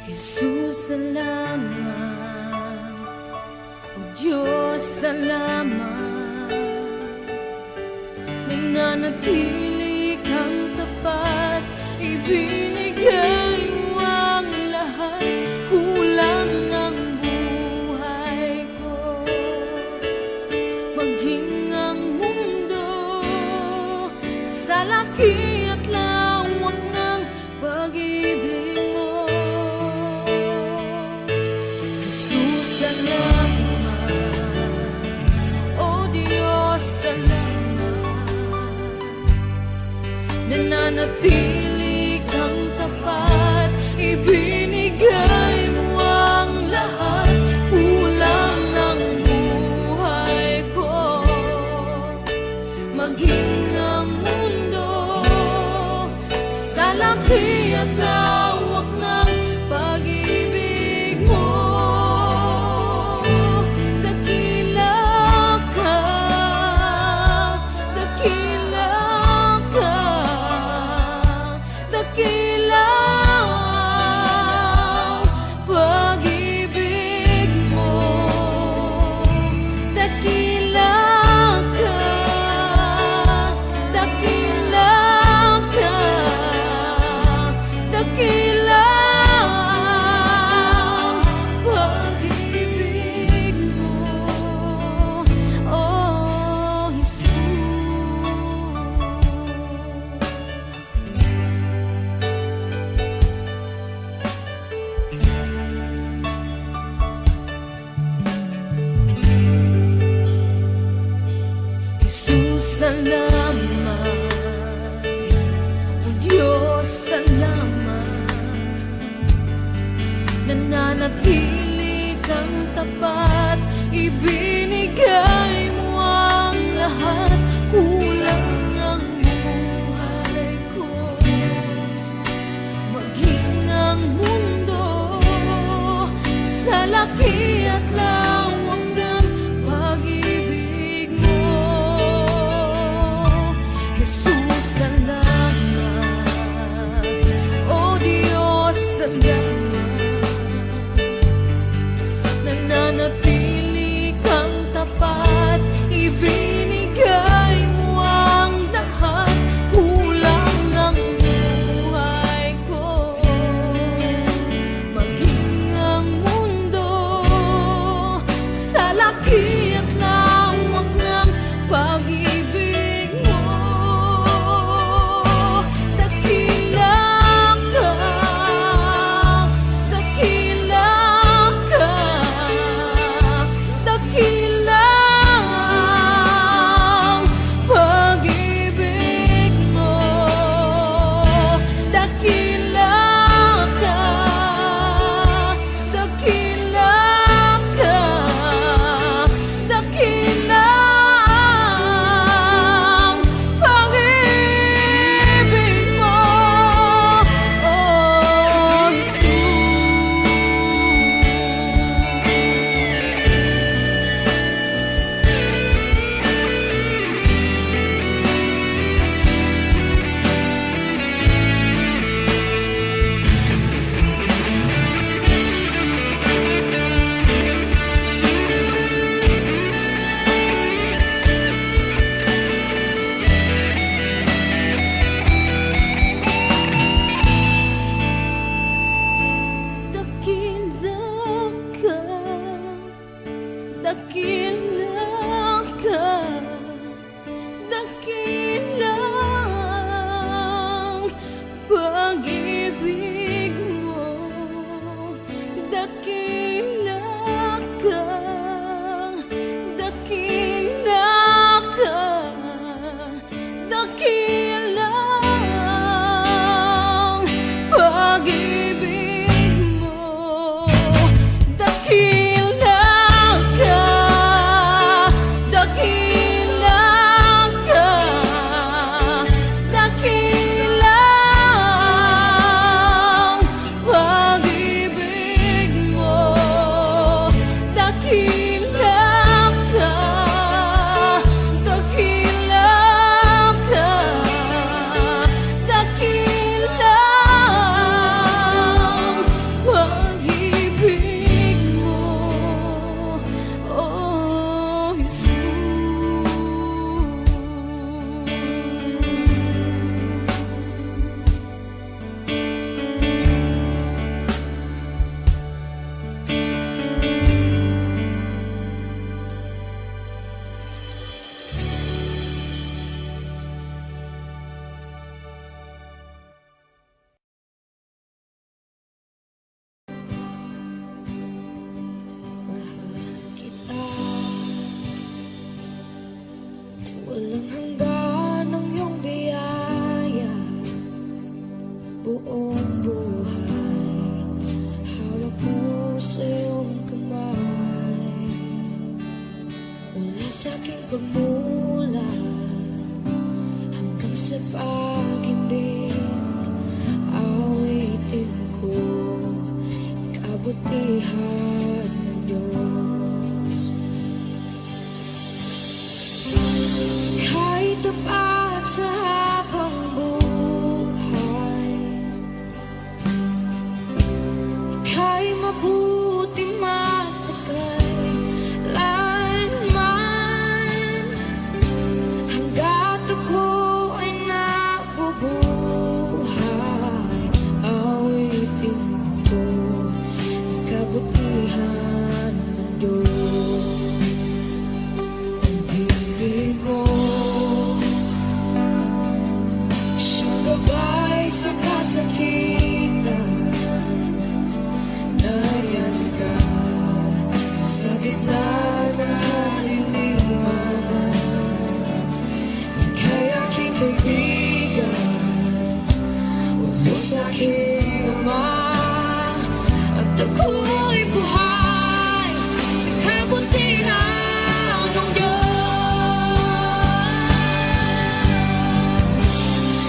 Jesus, salamat. O Diyos, salamat. Nananatili kang tapat, ibinigay mo ang lahat. Kulang ang buhay ko, maging ang mundo sa laki at lawak ng pag-ibig mo. Jesus, salamat. O Diyos, salamat. Nananatili kang tapat, ibinigay mo ang lahat. Kulang ang buhay ko, maging ang mundo sa laki at lawak ng pag-ibig mo. Dakila ka, dakila ka, dakila ang pag-ibig mo. Dakila ka, dakila ka, dakila ang pag-ibig mo. Oh, Jesus. Jesus, salamat. O Diyos, salamat. Nananatili kang tapat, ibinigay mo ang lahat. Kulang ang buhay ko, maging ang mundo sa laki at lawak ng pag-ibig mo. Jesus, salamat. O Diyos, salamat. Nananatili kang tapat, ibinigay mo ang lahat. Kulang ang buhay ko, maging ang mundo pagmula hanggang sa pag-ibig, awitin ko kabutihan ng Diyos. Kahit tapat sa habang buhay, ika'y mabuti magpakailanman. Hanggat ako ay nabubuhay, awitin ko ang kabutihan ng Diyos. Ang ibig mo, siyang gabay sa kasakitan. Nariyan ka sa gitna ng kaliliman. Ika'y aking kaibigan, o Diyos aking Ama, at ako'y buhay sa kabutihan ng Diyos.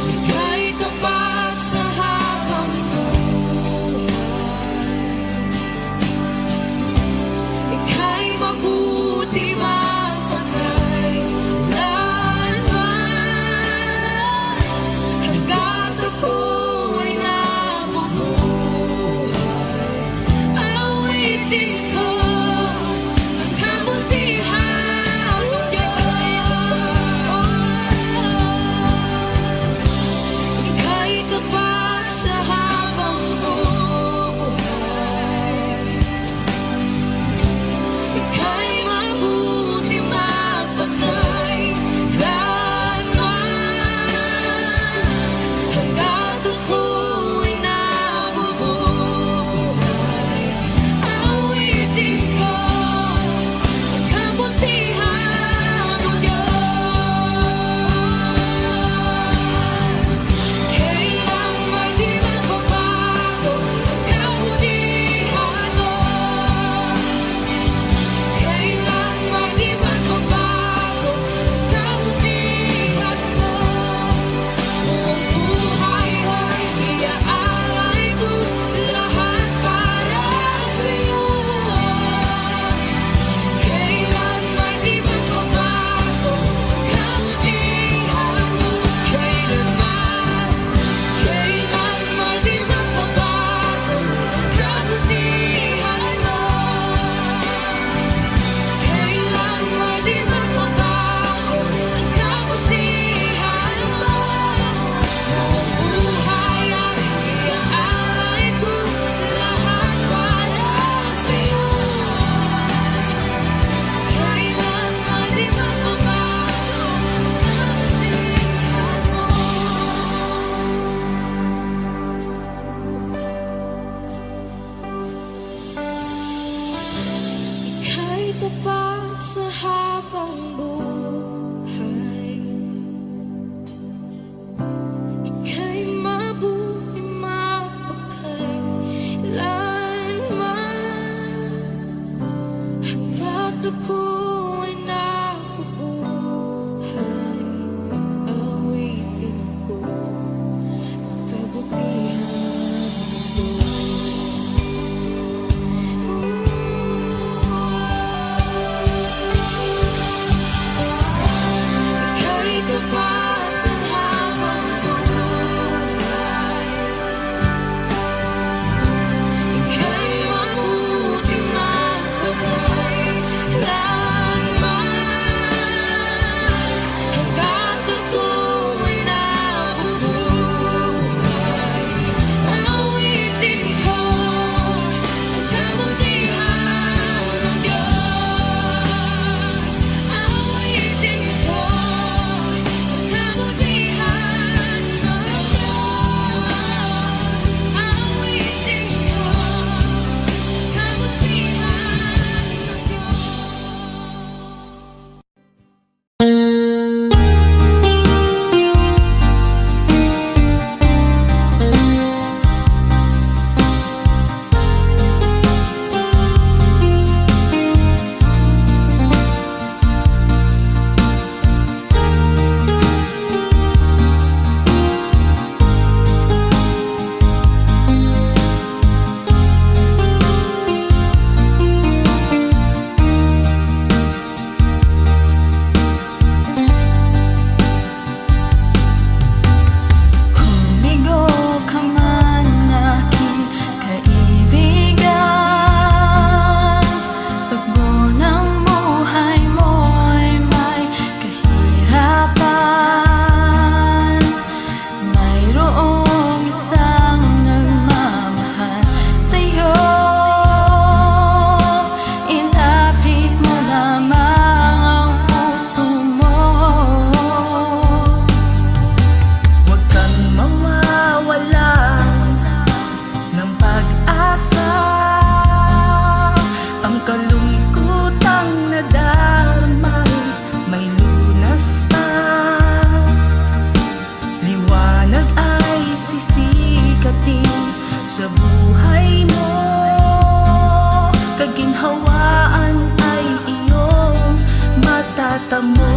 Ika'y tapat sa habang buhay, ika'y mabuti magpakailanman. Hanggat ako ay nabubuhay, awitin ko ang kabutihan ng Diyos. Ika'y tapat sa habang buhay, ika'y mabuti magpakailanman. Hanggat ako ay nabubuhay, awitin ko ang kabutihan ng Diyos. Kailan may di magbabago ang kabutihan mo. Kailan may di magbabago ang kabutihan mo. Buong buhay ay iaalay ko lahat para sa'yo. Kailan may di magbabago ang kabutihan mo. Kailan may di magbabago ang kabutihan mo. Kailan may di magbabago ang kabutihan mo. Buong buhay ay iaalay ko lahat para sa'yo. Kailan may di magbabago ang kabutihan mo. Ika'y tapat sa habang buhay, ika'y mabuti magpakailanman. Hanggat ako ay nabubuhay, awitin ko ang kabutihan ng Diyos. Ika'y tapat sa habang buhay, ika'y mabuti magpakailanman. buhay mo. Kaginhawaan ay iyong matatamo.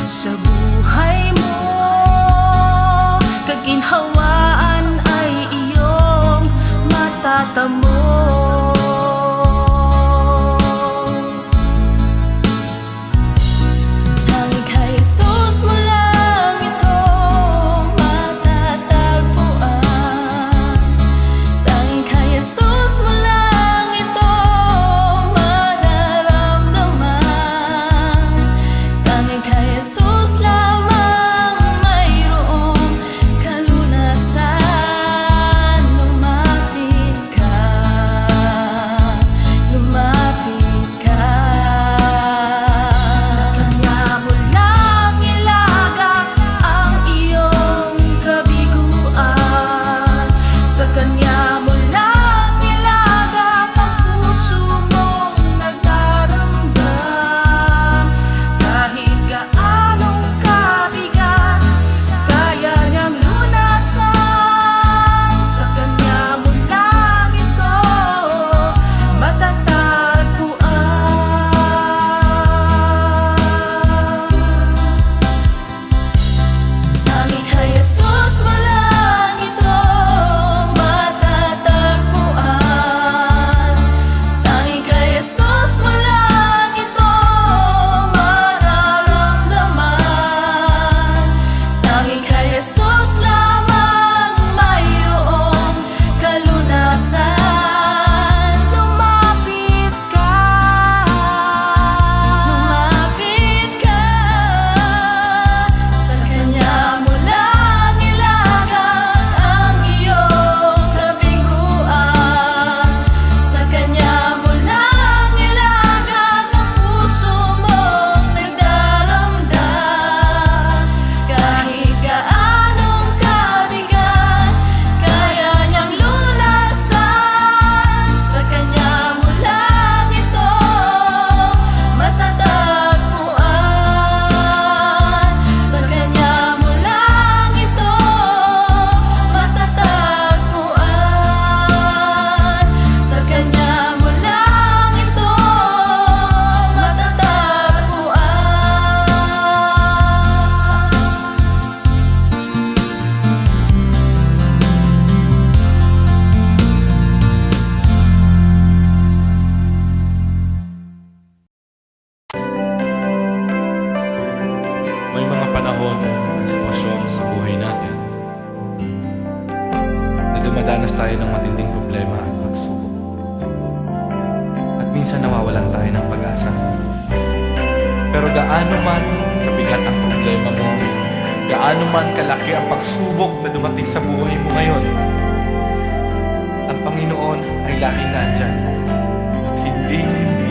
Sa buhay mo, kaginhawaan ay iyong matatamo. Tanging kay Jesus mo lang ito matatagpuan. Tanging kay Jesus mo lang ito mararamdaman. Tanging kay Jesus lamang mayroong kalunasan. Lumapit ka, lumapit ka. Sa Kanya mo lang ilaga ang iyong kabiguan. Sa Kanya mo lang ilaga ang puso mong nagdaramdam. Kahit gaanong kabigat, kaya niyang lunasan. Sa Kanya mo lang ito matatagpuan. Tanging kay Jesus mo lang ito matatagpuan. Tanging kay Jesus mo lang ito mararamdaman. Tanging kay Jesus lamang mayroong kalunasan. Lumapit ka, Lumapit ka. Sa Kanya mo lang ilaga ang iyong kabiguan. Sa Kanya mo lang ilaga ang puso mong nagdaramdam. Kahit gaanong kabigat, kaya niyang lunasan. Sa Kanya mo lang ito matatagpuan. Sa Kanya mo lang ito matatagpuan. Sa Kanya mo lang ito May mga panahon at sitwasyon sa buhay natin na dumadanas tayo ng matinding problema at pagsubok. At minsan nawawalan tayo ng pag-asa. Pero gaano man kabigat ang problema mo, gaano man kalaki ang pagsubok na dumating sa buhay mo ngayon, ang Panginoon ay laging nandyan at hindi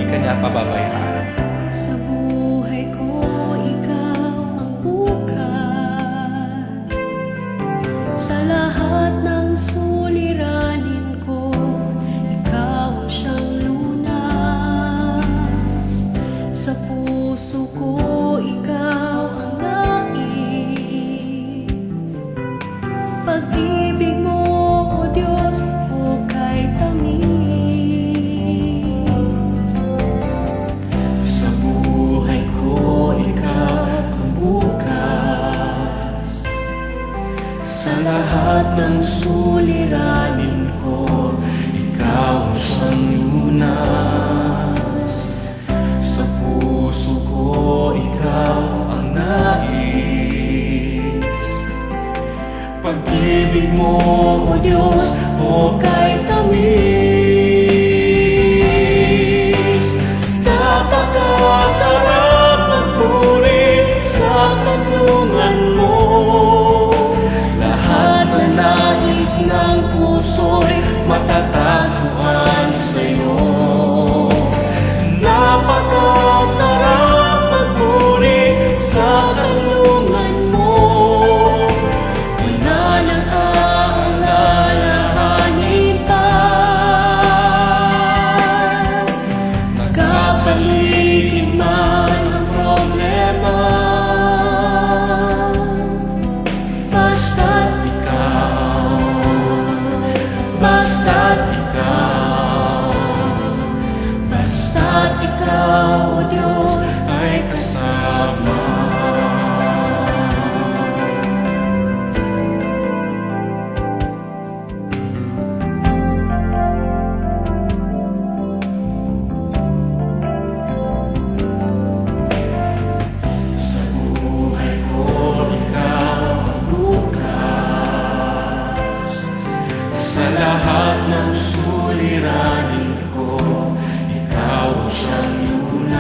ka niya pababayaan. Sa buhay ko, ikaw ang bukas. Sa lahat ng suliranin ko, ikaw ang siyang lunas. Sa puso ko, ikaw ang nais. Pag-ibig mo, O Diyos, hukay tamis. Sa buhay ko, ikaw ang bukas. Sa lahat ng suliranin ko, ikaw ang siyang lunas. Sa puso ko, ikaw ang nais. Pag-ibig mo, O Diyos, hukay tamis. Napakasarap magpuri sa kanlungan mo. Lahat na nais ng puso'y matatagpuan sa'yo. Napakasarap magpuri sa kanlungan mo. Wala nang aalalahanin pa. Nagkapaligid man ang problema, basta't ikaw, basta't ikaw, basta't ikaw, O Diyos, ay kasama. Sa buhay ko, ikaw ang bukas. Sa lahat ng suliranin ko, ikaw ang siyang lunas.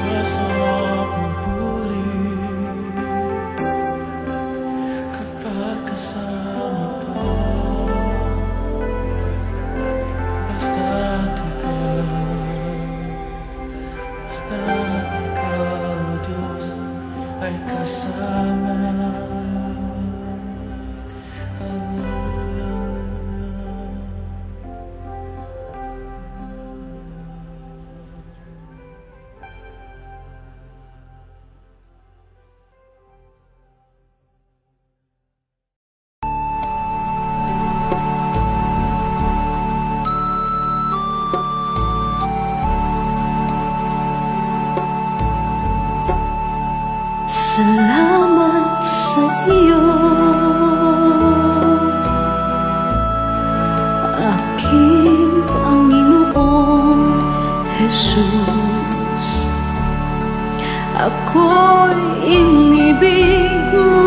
Masarap magpuri kapag kasama ka. Basta't ikaw, Diyos, ay kasama. Salamat sa iyo, aking Panginoong Jesus. Ako'y inibig mo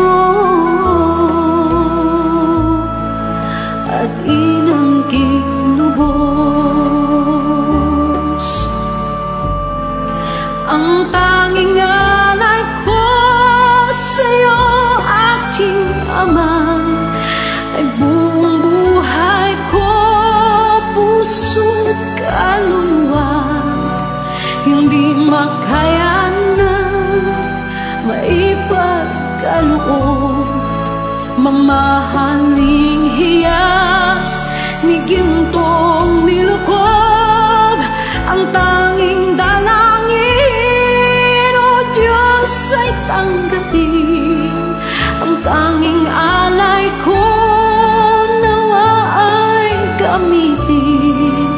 at inangging lubos. Ang tanging alay ko sa'yo, aking Ama, ay buong buhay ko, puso't kaluluwa. Hindi makayanan, maipagkaloob, mamahaling hiyas ni gintong nilukob. Ang tanging dalangin, O Diyos, ay tanggapin. Ang tanging alay ko, nawa ay gamitin.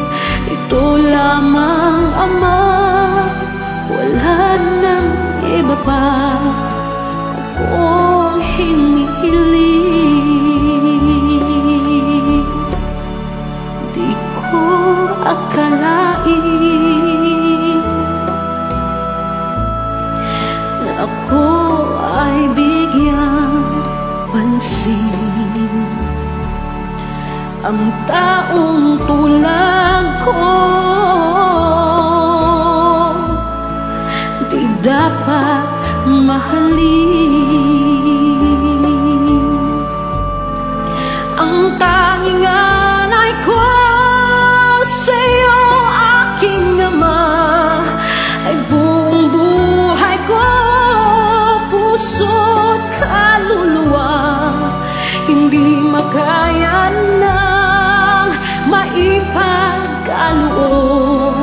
Ito lamang, Ama, wala nang iba pa akong hinihiling. Di ko akalain na ako ay bigyang pansin. Ang taong tulad ko di dapat mahalin. Ang tanging alay ko sa'yo, aking Ama, ay buong buhay ko, puso't kaluluwa. Hindi makayanang maipagkaloob,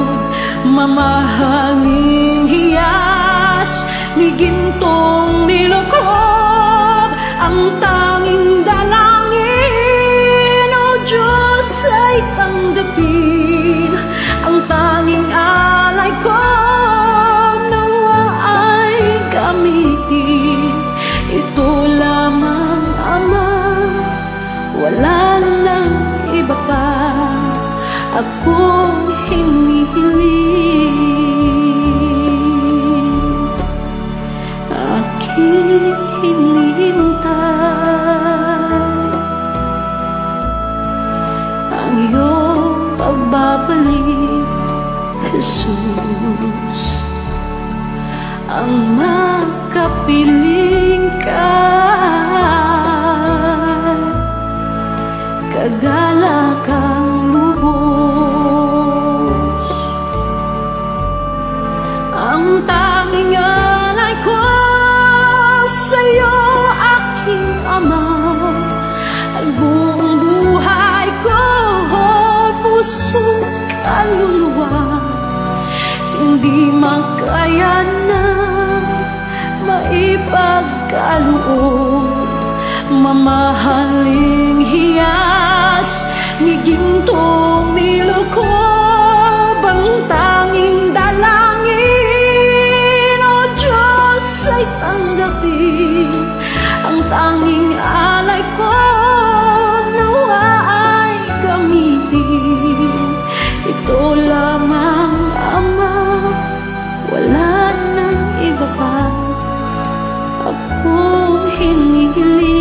mamahaling hiyas ni gintong nilukob. Ang tanging dalangin, O Diyos, ay tanggapin. Ang tanging alay ko, nawa ay gamitin. Ito lamang, Ama, wala nang iba pa akong hinihiling. Aking hinihintay ang iyong pagbabalik, Jesus. Ang makapiling ka, kagalakang lubos. Ang tanging alay ko sa'yo, aking Ama, ay buong buhay ko, puso't kaluluwa. Hindi makayanan, maipagkaloob, mamahaling hiyas ni gintong nilukob. Ang tanging dalangin, O Diyos, ay tanggapin. Ang tanging alay ko, nawa ay gamitin. Ito lamang, Ama, wala nang iba pa akong hinihiling.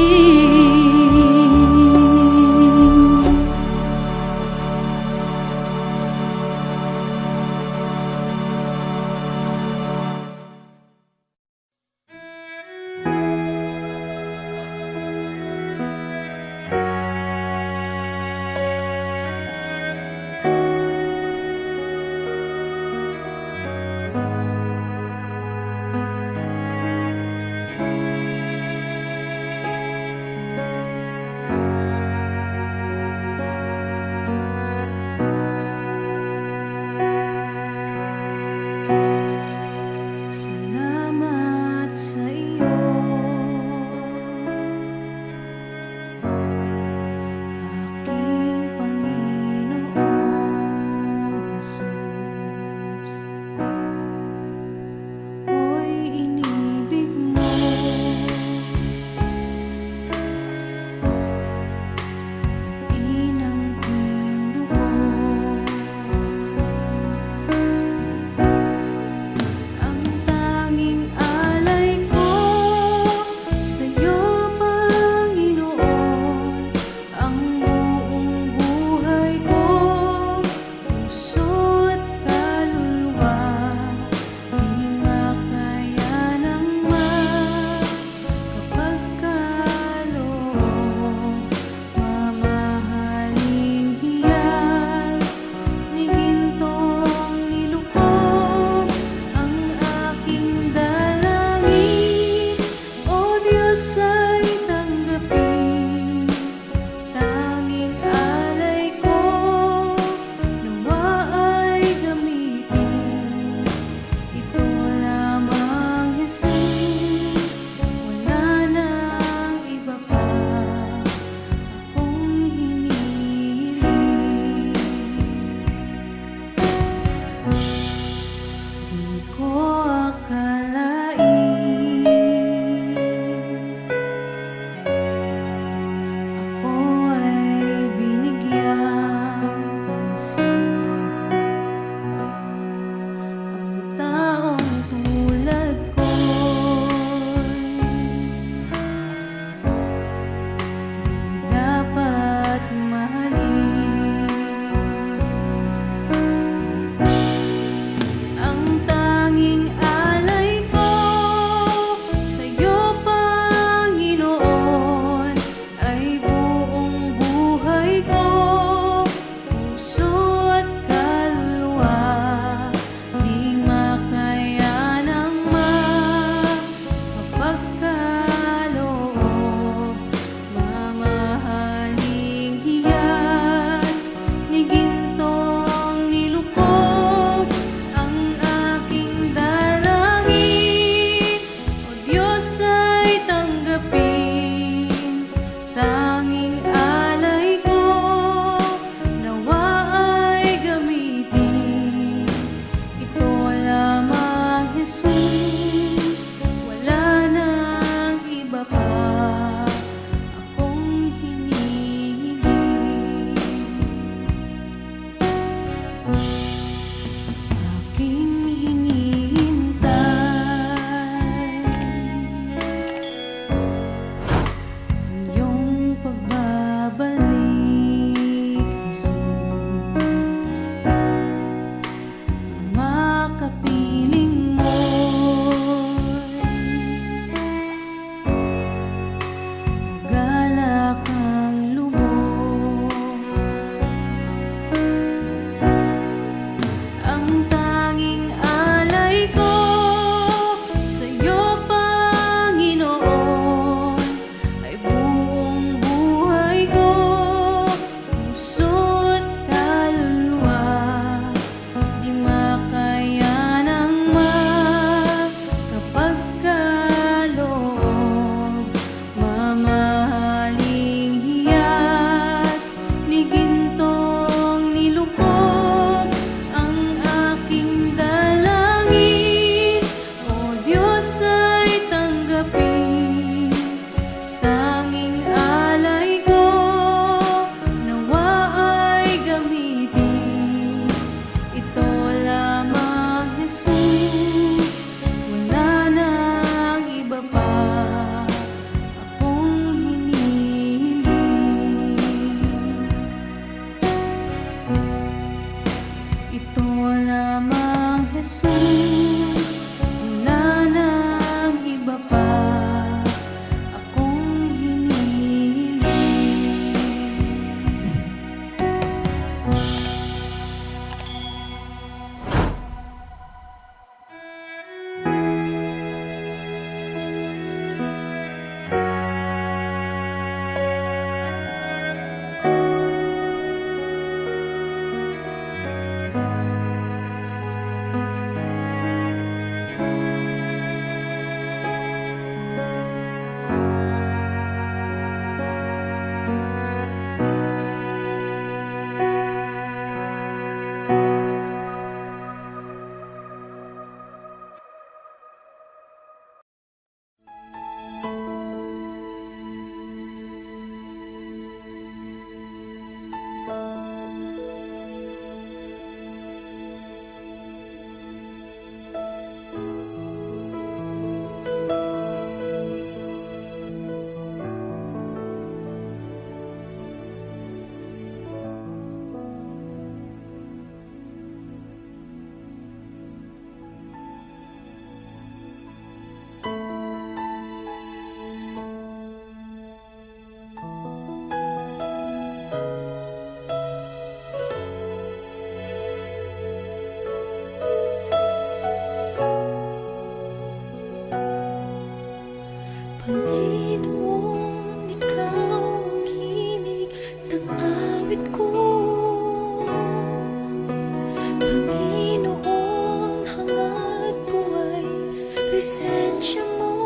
Panginoon, ikaw ang himig ng awit ko. Panginoon, hangad ko ay presensya mo.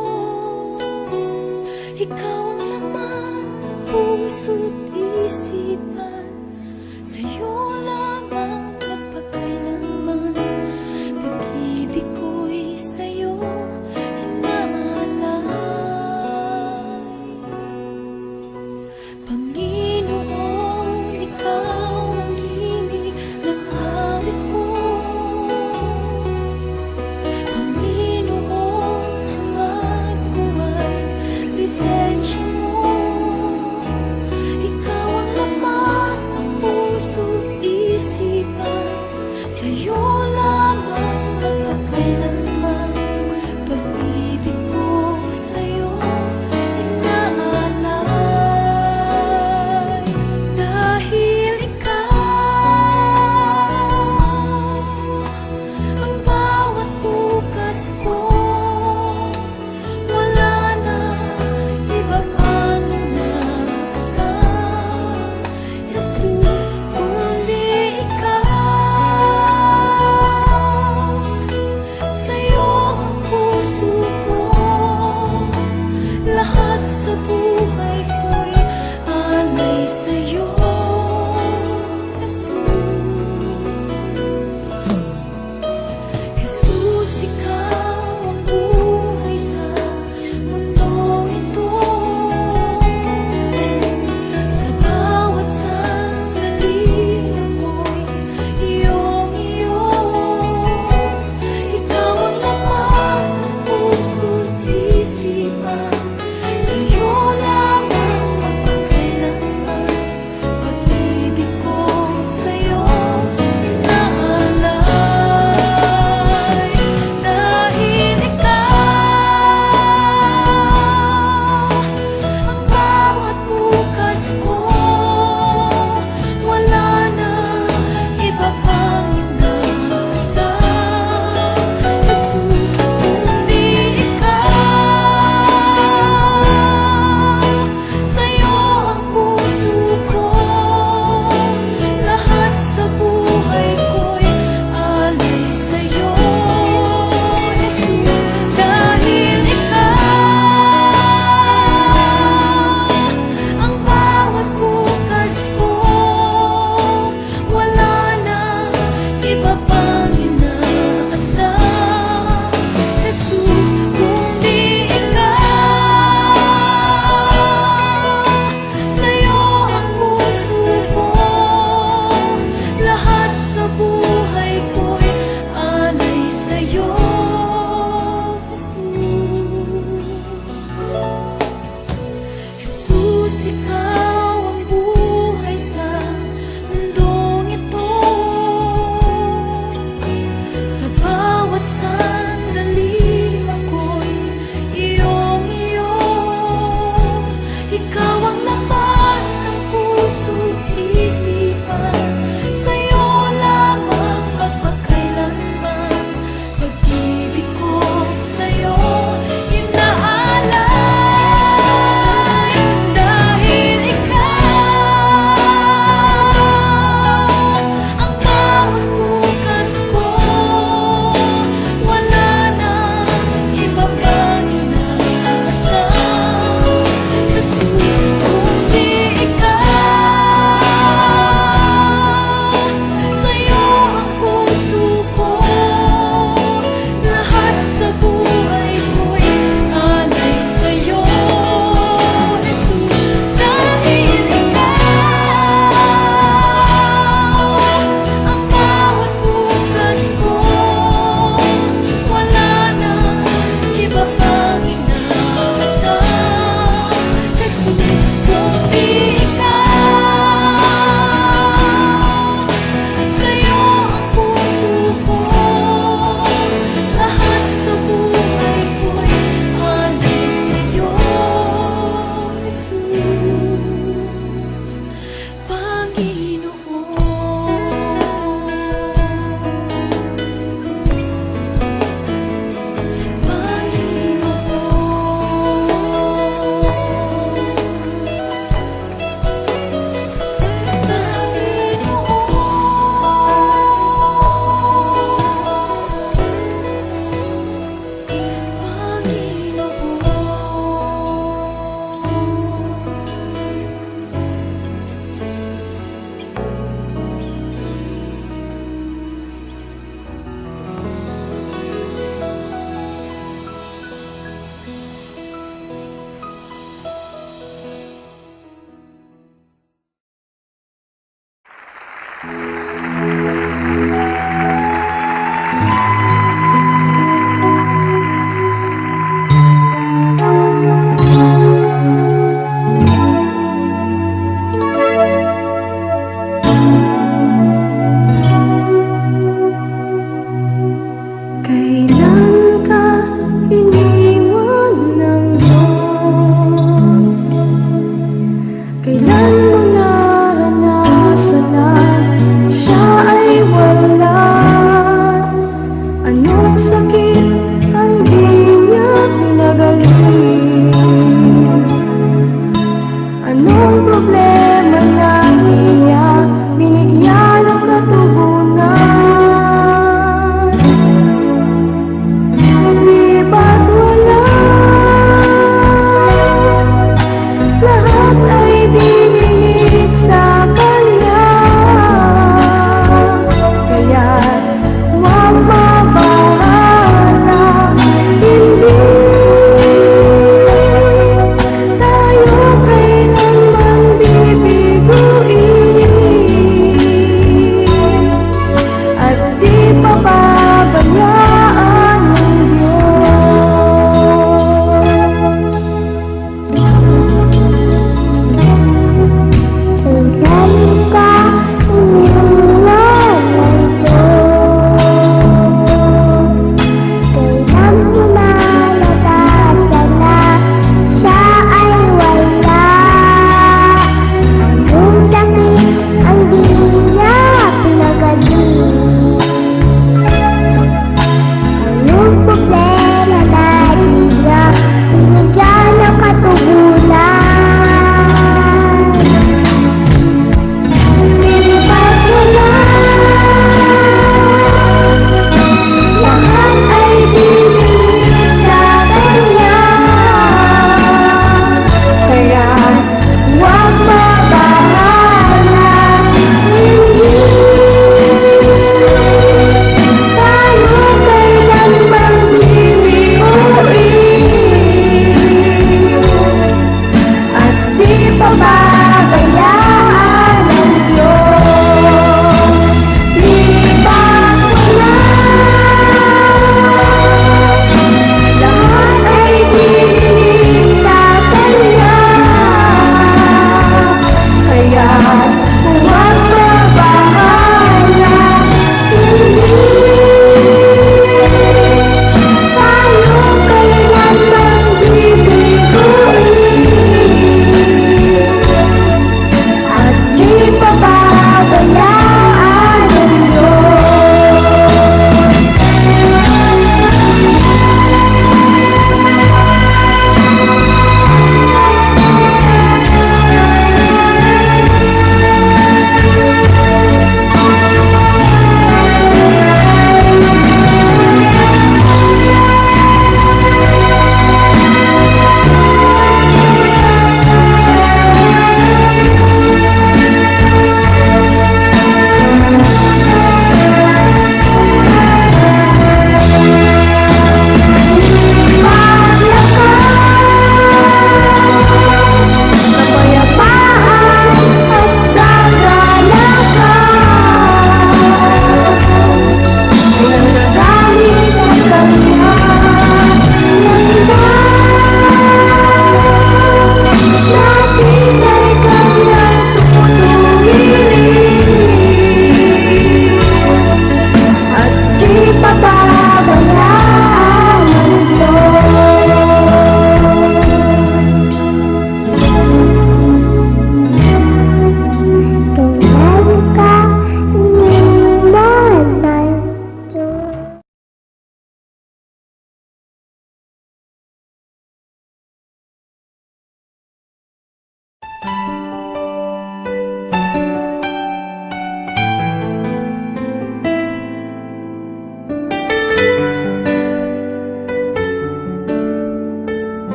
Ikaw ang laman ng puso't isipan, sa'yo lamang magpakailanman. Pag-ibig ko'y sa'yo inaalay. Panginoon, ikaw ang himig ng awit ko. Panginoon, hangad ko ay presensya mo. Ikaw ang laman ng puso't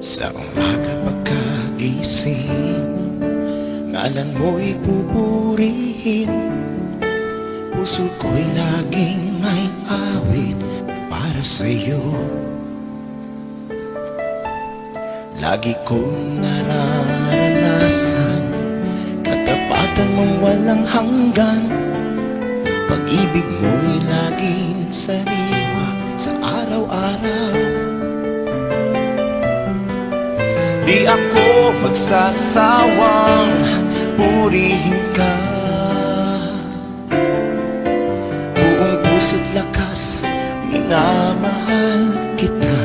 Sa umaga pagkagising, ngalan mo'y pupurihin. Puso ko'y laging may awit para sa'yo. Lagi kong nararanasan katapatan mong walang hanggan. Pag-ibig mo'y laging sariwa sa araw-araw. Di ako magsasawang purihin ka. Buong puso't lakas, minamahal kita.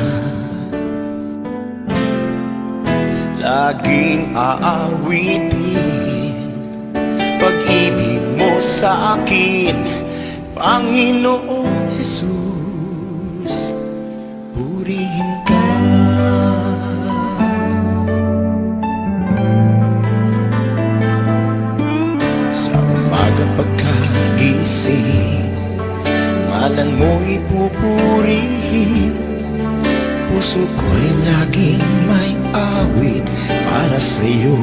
Laging aawitin pag-ibig mo sa akin, Panginoong Jesus, purihin ka. Sa umaga pagkagising, ngalan mo'y pupurihin. Puso ko'y laging may awit para sa'yo.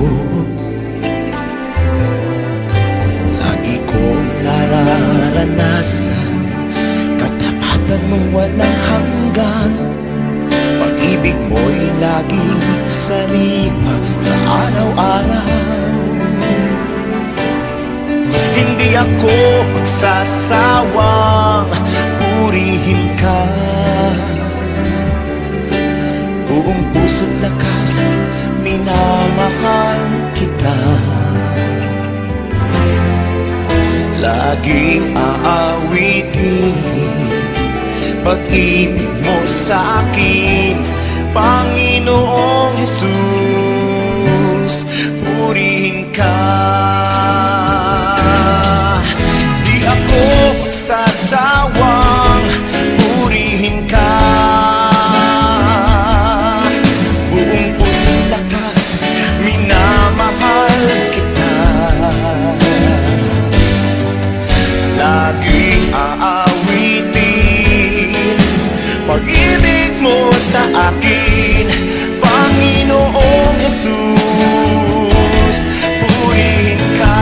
Lagi kong nararanasan katapatan mong walang hanggan. Pag-ibig mo'y laging sariwa sa araw-araw. Hindi ako magsasawang purihin ka. Buong puso't lakas, minamahal kita. Laging aawitin pag-ibig mo sa akin, Panginoong Jesus, purihin ka. Di ako magsasawang purihin ka. Laging aawitin pag-ibig mo sa akin, Panginoong Jesus, purihin ka.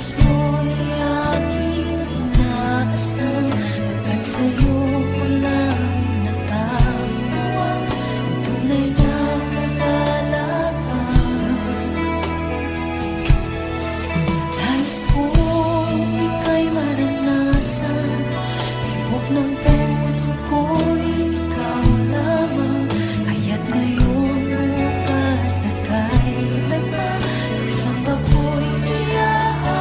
Diyos mo'y aking inaasam, pagkat sa'yo ko lang natagpuan ang tunay na kagalakan. Nais kong ika'y maranasan, tibok ng puso ko'y ikaw lamang. Kaya't ngayon, bukas at kailanman, pagsamba ko'y iaalay.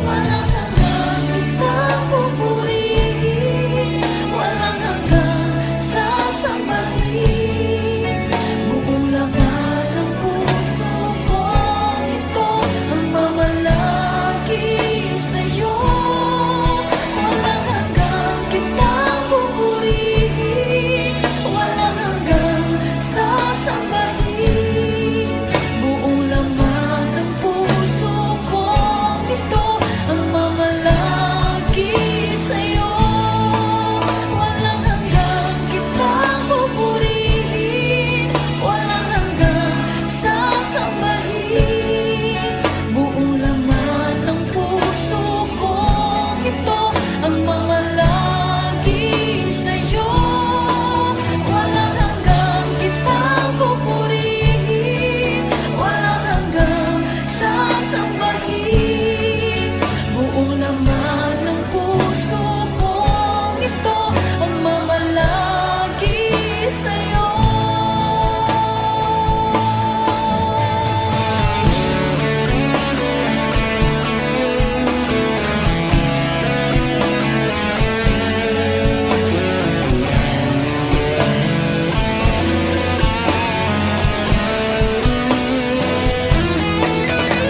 Walang hanggang kitang pupurihin, walang hanggang sasambahin. Buong laman ng puso kong ito ang mamalagi sa'yo. Walang hanggang kitang pupurihin, walang hanggang sasambahin. Buong laman ng puso kong ito ang mamalagi sa'yo. Walang hanggang kitang pupurihin, walang hanggang sasambahin. Buong laman ng puso kong ito ang mamalagi sa'yo. Walang hanggang kitang pupurihin, walang hanggang sasambahin. Buong laman ng puso kong ito ang mamalagi sa'yo.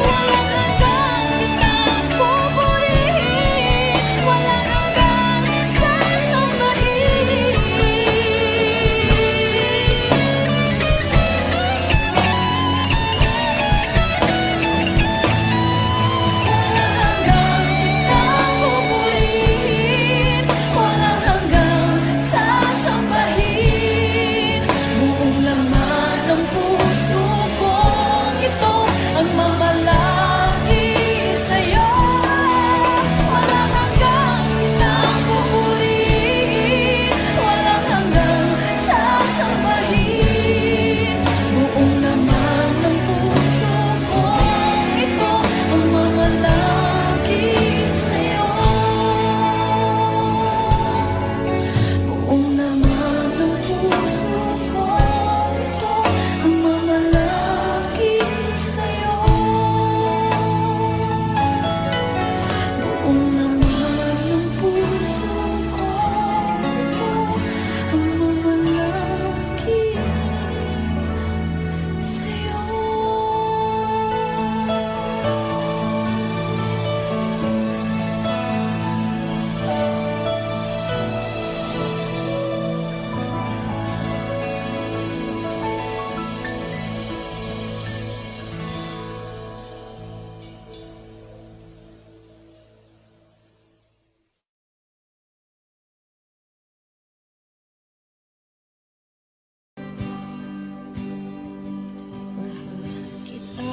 Walang hanggang kitang pupurihin, walang hanggang sasambahin. Walang hanggang kitang pupurihin, walang hanggang sasambahin. Buong laman ng puso kong ito ang mamalagi sa'yo. Walang hanggang kitang pupurihin, walang hanggang sasambahin. Buong laman ng puso kong ito ang mamalagi sa'yo. Buong laman ng puso kong ito ang mamalagi sa'yo. Buong laman ng puso kong ito ang mamalagi sa'yo. Kita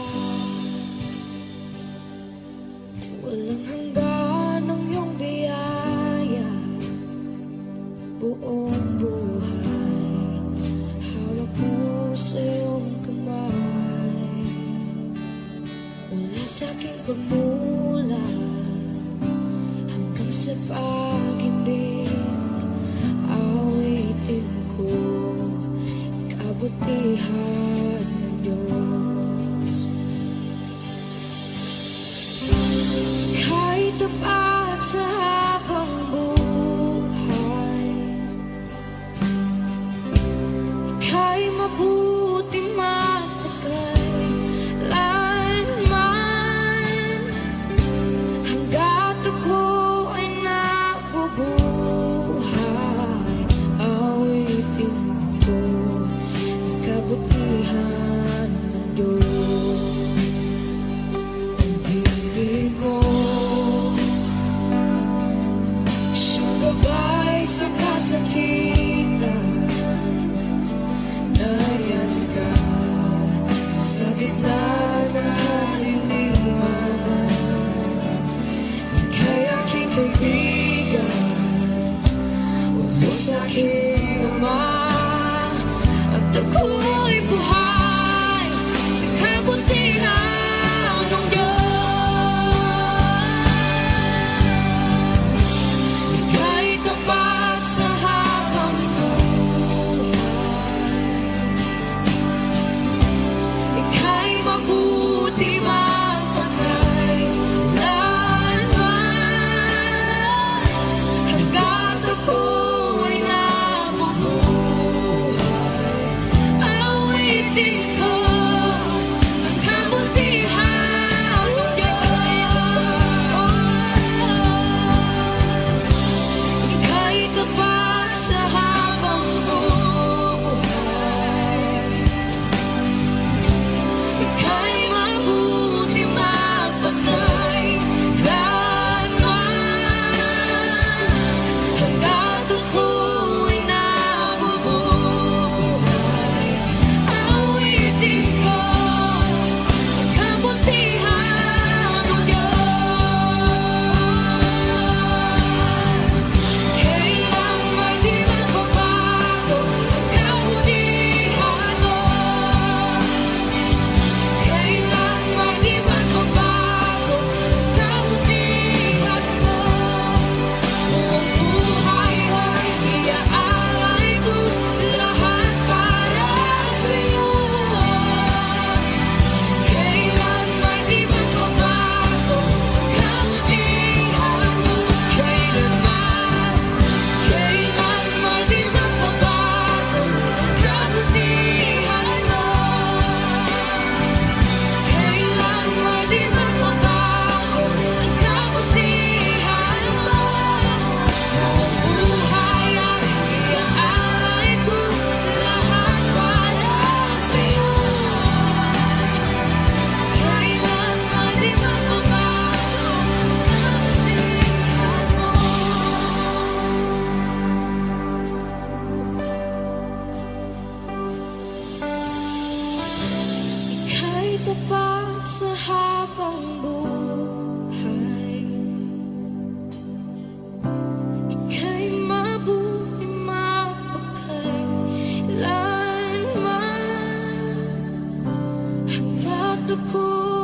walang hanggan ang iyong biyaya, buong buhay hawak mo sa iyong kamay. Mula sa aking pagmulat hanggang sa pag-ibig, awitin ko kabutihan ng Diyos. Kahit tapat sa habang buhay, ika'y mabuti matagal lanman. Hanggat ako ay nabubuhay, awitin ko ang kabutihan ng Diyos. Ang ibig mo tapat sa habang buhay. Ika'y mabuti mapagkailanman hanggat ako'y